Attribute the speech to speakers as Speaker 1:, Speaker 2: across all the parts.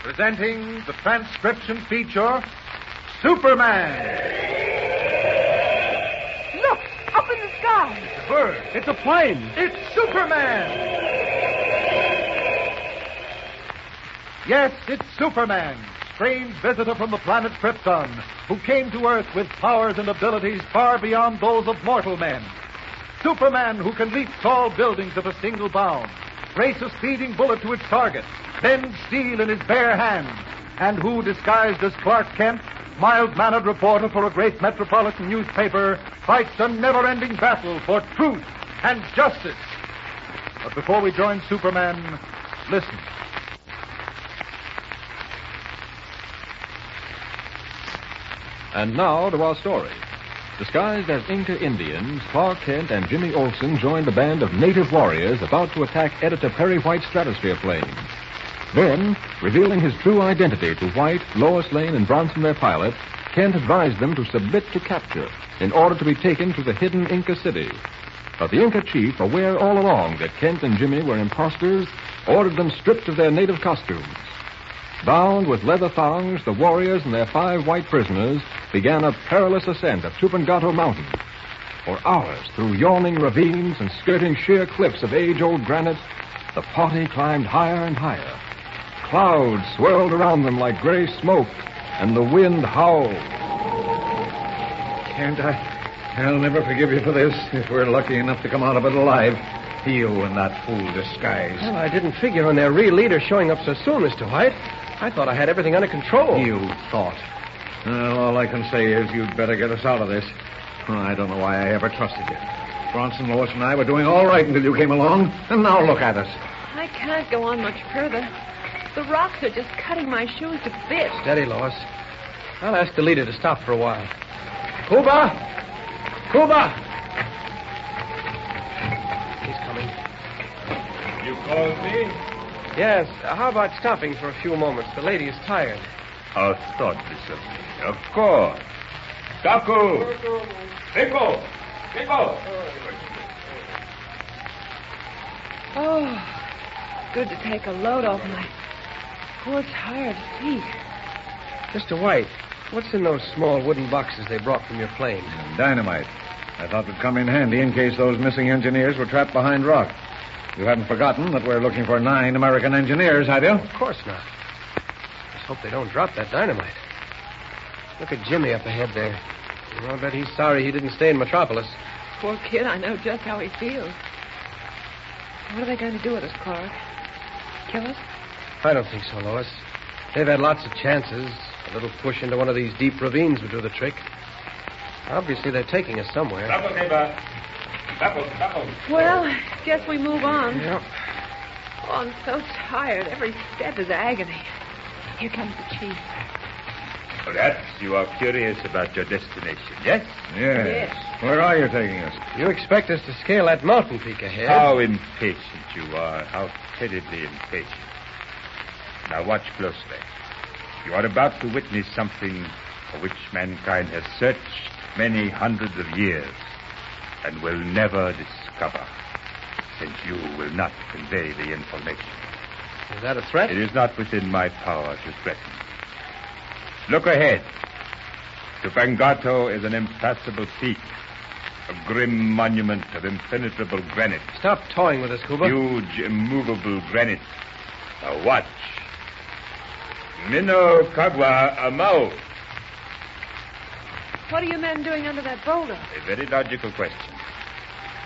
Speaker 1: Presenting the transcription feature, Superman.
Speaker 2: Look, up in the sky.
Speaker 1: It's a bird.
Speaker 3: It's a plane.
Speaker 1: It's Superman. Yes, it's Superman, strange visitor from the planet Krypton, who came to Earth with powers and abilities far beyond those of mortal men. Superman, who can leap tall buildings at a single bound, race a speeding bullet to its target, bend steel in his bare hands, and who, disguised as Clark Kent, mild-mannered reporter for a great metropolitan newspaper, fights a never-ending battle for truth and justice. But before we join Superman, listen.
Speaker 4: And now to our story. Disguised as Inca Indians, Clark Kent and Jimmy Olsen joined a band of native warriors about to attack Editor Perry White's stratosphere plane. Then, revealing his true identity to White, Lois Lane, and Bronson, their pilot, Kent advised them to submit to capture in order to be taken to the hidden Inca city. But the Inca chief, aware all along that Kent and Jimmy were imposters, ordered them stripped of their native costumes. Bound with leather thongs, the warriors and their 5 white prisoners began a perilous ascent of Tupungato Mountain. For hours, through yawning ravines and skirting sheer cliffs of age-old granite, the party climbed higher and higher. Clouds swirled around them like gray smoke, and the wind howled.
Speaker 1: Kent, I'll never forgive you for this, if we're lucky enough to come out of it alive. You and that fool Disguise.
Speaker 3: Well, I didn't figure on their real leader showing up so soon, Mr. White. I thought I had everything under control.
Speaker 1: You thought. Well, all I can say is you'd better get us out of this. I don't know why I ever trusted you. Bronson, Lois, and I were doing all right until you came along, and now look at us.
Speaker 2: I can't go on much further. The rocks are just cutting my shoes to bits.
Speaker 3: Steady, Lois. I'll ask the leader to stop for a while. Cuba! Cuba! He's coming.
Speaker 5: You called me?
Speaker 3: Yes. How about stopping for a few moments? The lady is tired.
Speaker 5: How thoughtless of me. Of course. Taku! Rico! Rico!
Speaker 2: Oh, good to take a load off my poor tired feet.
Speaker 3: Mr. White, what's in those small wooden boxes they brought from your plane?
Speaker 1: Dynamite. I thought would come in handy in case those missing engineers were trapped behind rock. You haven't forgotten that we're looking for 9 American engineers, have you?
Speaker 3: Of course not. Just hope they don't drop that dynamite. Look at Jimmy up ahead there. I'll bet he's sorry he didn't stay in Metropolis.
Speaker 2: Poor kid, I know just how he feels. What are they going to do with us, Clark? Kill us?
Speaker 3: I don't think so, Lois. They've had lots of chances. A little push into one of these deep ravines would do the trick. Obviously, they're taking us somewhere.
Speaker 2: Well, guess we move on.
Speaker 3: Yep.
Speaker 2: Oh, I'm so tired. Every step is agony. Here comes the chief.
Speaker 5: Perhaps you are curious about your destination, yes?
Speaker 1: Yes. Where are you taking us?
Speaker 3: You expect us to scale that mountain peak ahead?
Speaker 5: How impatient you are. How terribly impatient. Now watch closely. You are about to witness something for which mankind has searched many hundreds of years and will never discover, since you will not convey the information.
Speaker 3: Is that a threat?
Speaker 5: It is not within my power to threaten. Look ahead. Tupungato is an impassable peak, a grim monument of impenetrable granite.
Speaker 3: Stop toying with us, Cuba.
Speaker 5: Huge, immovable granite. Now watch. Mino Kagwa Amau.
Speaker 2: What are you men doing under that boulder?
Speaker 5: A very logical question.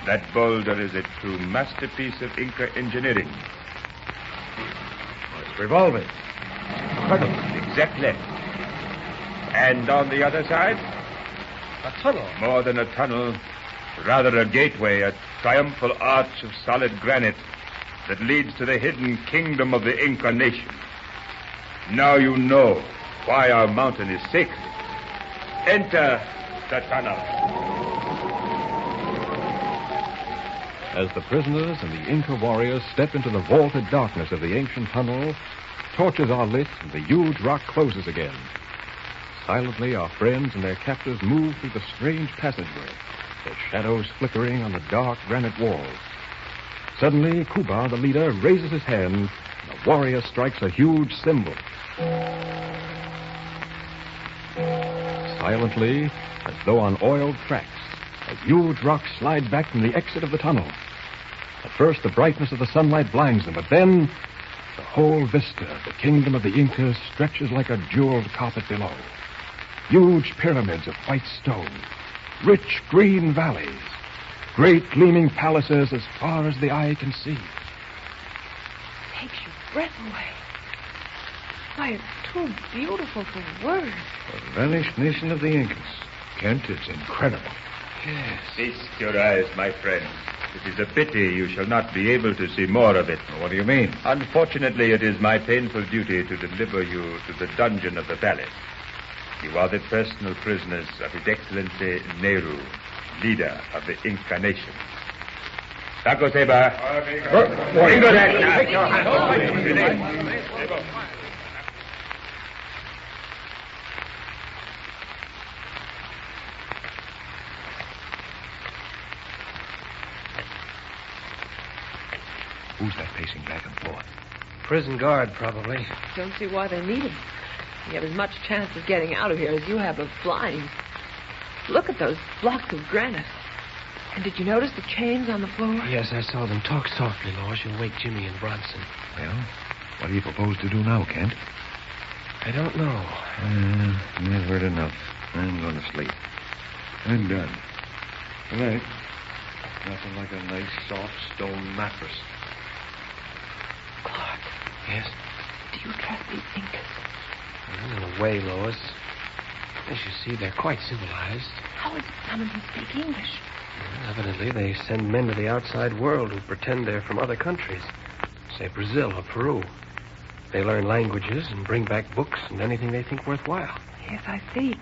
Speaker 5: That boulder is a true masterpiece of Inca engineering.
Speaker 1: It's revolving.
Speaker 5: Exactly. And on the other side?
Speaker 3: A tunnel.
Speaker 5: More than a tunnel, rather a gateway, a triumphal arch of solid granite that leads to the hidden kingdom of the Inca nation. Now you know why our mountain is sacred. Enter the tunnel.
Speaker 4: As the prisoners and the Inca warriors step into the vaulted darkness of the ancient tunnel, torches are lit and the huge rock closes again. Silently, our friends and their captors move through the strange passageway, their shadows flickering on the dark granite walls. Suddenly, Kuba, the leader, raises his hand, and the warrior strikes a huge cymbal. Silently, as though on oiled tracks, a huge rock slides back from the exit of the tunnel. At first, the brightness of the sunlight blinds them, but then the whole vista of the kingdom of the Incas stretches like a jeweled carpet below. Huge pyramids of white stone, rich green valleys, great gleaming palaces as far as the eye can see.
Speaker 2: Takes your breath away. Why, it's too beautiful for words.
Speaker 6: The vanished nation of the Incas. Kent, it's incredible.
Speaker 3: Yes.
Speaker 5: Feast your eyes, my friend. It is a pity you shall not be able to see more of it.
Speaker 6: What do you mean?
Speaker 5: Unfortunately, it is my painful duty to deliver you to the dungeon of the palace. You are the personal prisoners of His Excellency Nehru, leader of the Inca nation. Taco Seba.
Speaker 6: Who's that pacing back and forth?
Speaker 3: Prison guard, probably.
Speaker 2: Don't see why they need him. You have as much chance of getting out of here as you have of flying. Look at those blocks of granite. And did you notice the chains on the floor?
Speaker 3: Yes, I saw them. Talk softly, Lois. You'll wake Jimmy and Bronson.
Speaker 6: Well, what do you propose to do now, Kent?
Speaker 3: I don't know.
Speaker 6: I've heard enough. I'm going to sleep. I'm done. Good night. Nothing like a nice, soft stone mattress.
Speaker 2: Clark,
Speaker 3: Yes?
Speaker 2: do you trust these Incas?
Speaker 3: Well, in a way, Lois. As you see, they're quite civilized.
Speaker 2: How is it some of them speak English?
Speaker 3: Well, evidently, they send men to the outside world who pretend they're from other countries. Say Brazil or Peru. They learn languages and bring back books and anything they think worthwhile.
Speaker 2: Yes, I see.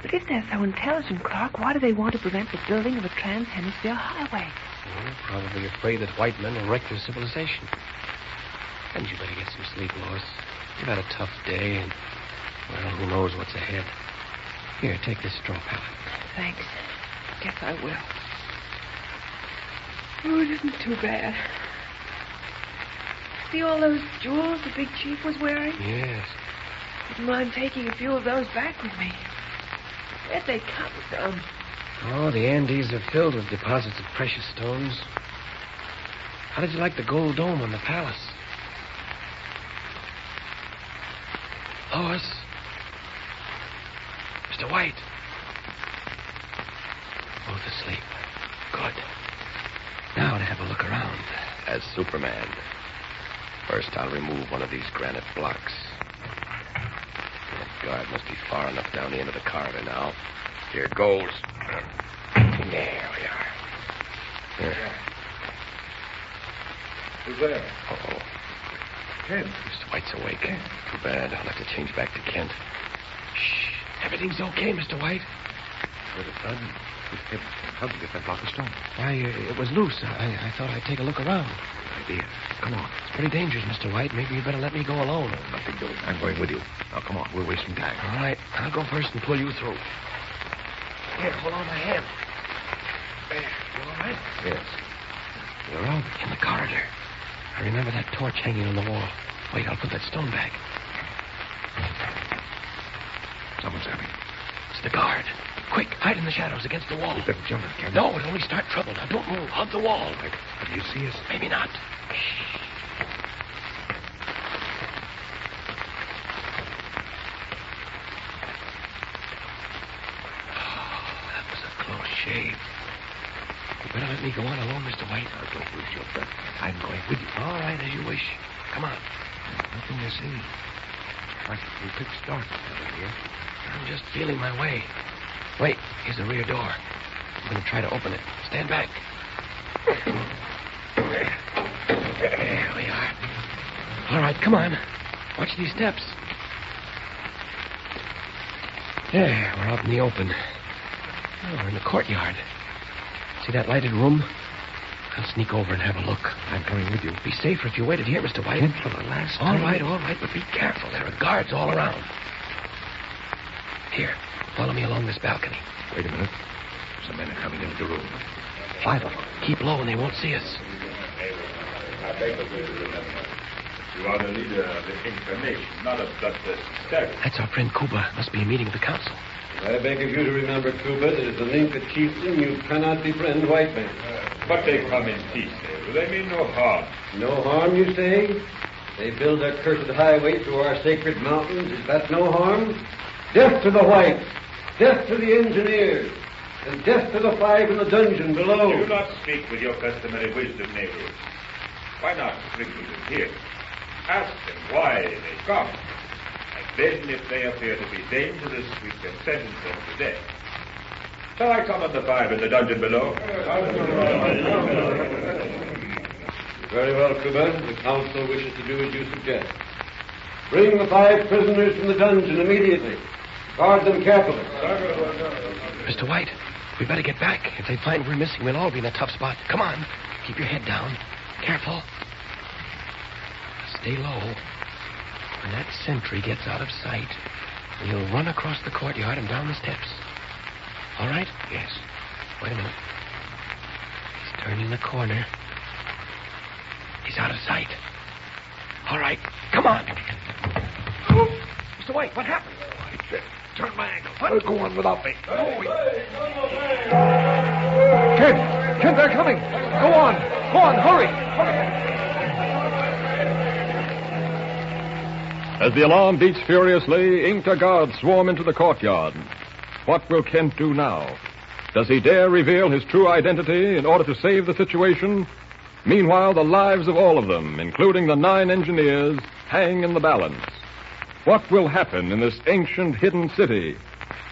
Speaker 2: But if they're so intelligent, Clark, why do they want to prevent the building of a trans-hemisphere highway?
Speaker 3: Well, probably afraid that white men will wreck their civilization. And you better get some sleep, Lois. You've had a tough day, and, well, who knows what's ahead. Here, take this straw pallet.
Speaker 2: Thanks. Guess I will. Oh, it isn't too bad. See all those jewels the big chief was wearing?
Speaker 3: Yes.
Speaker 2: Wouldn't mind taking a few of those back with me. Where'd they come from?
Speaker 3: Oh, the Andes are filled with deposits of precious stones. How did you like the gold dome on the palace? Lois? Mr. White? Both asleep. Good. Now to have a look around.
Speaker 7: As Superman. First, I'll remove one of these granite blocks. That guard must be far enough down the end of the corridor now. Here goes. There we are. Here.
Speaker 6: Who's there?
Speaker 7: Uh-oh.
Speaker 6: Kent.
Speaker 7: Mr. White's awake. Too bad. I'll have to change back to Kent.
Speaker 3: Shh. Everything's okay, Mr. White.
Speaker 6: Where's it done? How'd you get that block of stone?
Speaker 3: Why, it was loose. I thought I'd take a look around.
Speaker 6: Good idea. Come on.
Speaker 3: It's pretty dangerous, Mr. White. Maybe you better let me go alone.
Speaker 6: Nothing doing. I'm going with you. Now, come on. We're wasting time.
Speaker 3: All right. I'll go first and pull you through. Here, hold on my hand. There. You all right?
Speaker 6: Yes. Where are
Speaker 3: In the corridor. I remember that torch hanging on the wall. Wait, I'll put that stone back.
Speaker 6: Someone's coming.
Speaker 3: It's the guard. Quick, hide in the shadows against the wall.
Speaker 6: You better jump it, Kent.
Speaker 3: No, it'll only start trouble. Now, don't move. Hug the wall.
Speaker 6: Do you see us?
Speaker 3: Maybe not. Oh, that was a close shave. You better let me go on alone, Mr. White.
Speaker 6: Now, don't lose your breath. I'm going with you.
Speaker 3: All right, as you wish. Come on.
Speaker 6: There's nothing to see. It's like a pitch dark down here.
Speaker 3: I'm just feeling my way. Wait, here's the rear door. I'm going to try to open it. Stand back. There we are. All right, come on. Watch these steps. There, we're out in the open. Oh, we're in the courtyard. See that lighted room? I'll sneak over and have a look.
Speaker 6: I'm coming with you.
Speaker 3: Be safer if you waited here, Mr. White.
Speaker 6: Kent, for the last
Speaker 3: All
Speaker 6: time.
Speaker 3: right, but be careful. There are guards all around. Here, follow me along this balcony.
Speaker 6: Wait a minute. Some men are coming into the room.
Speaker 3: 5 of them. Keep low and they won't see us.
Speaker 5: I beg of you to remember. You are the leader of the incarnation, not of bloodthirsty stagger.
Speaker 3: That's our friend Cuba. Must be a meeting of the council.
Speaker 8: I beg of you to remember, Cuba, that as an Inca chieftain, you cannot befriend white men.
Speaker 5: But they come in peace, eh? They mean no harm.
Speaker 8: No harm, you say? They build that cursed highway through our sacred mountains. Is that no harm? Death to the whites, death to the engineers, and death to the 5 in the dungeon below.
Speaker 5: Do not speak with your customary wisdom, neighbors. Why not bring them here? Ask them why they come. And then, if they appear to be dangerous, we can sentence them to death. Shall I come on the 5 in the dungeon below?
Speaker 8: Very well, Cuba. The council wishes to do as you suggest. Bring the 5 prisoners from the dungeon immediately. Guard them carefully.
Speaker 3: Mr. White, we better get back. If they find we're missing, we'll all be in a tough spot. Come on. Keep your head down. Careful. Stay low. When that sentry gets out of sight, he'll run across the courtyard and down the steps. All right? Yes. Wait a minute. He's turning the corner. He's out of sight. All right. Come on. Mr. White, what happened? Turn my ankle. What?
Speaker 6: Go on without me.
Speaker 1: Kid, they're coming. Go on, hurry.
Speaker 4: As the alarm beats furiously, Inca guards swarm into the courtyard. What will Kent do now? Does he dare reveal his true identity in order to save the situation? Meanwhile, the lives of all of them, including the 9 engineers, hang in the balance. What will happen in this ancient hidden city?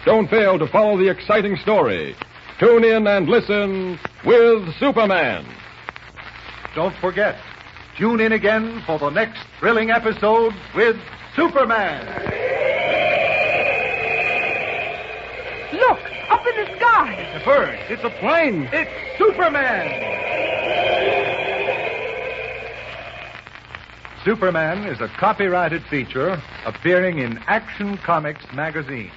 Speaker 4: Don't fail to follow the exciting story. Tune in and listen with Superman.
Speaker 1: Don't forget, tune in again for the next thrilling episode with Superman.
Speaker 2: Look, up in the sky.
Speaker 1: It's a bird. It's a plane. It's Superman. Superman is a copyrighted feature appearing in Action Comics magazine.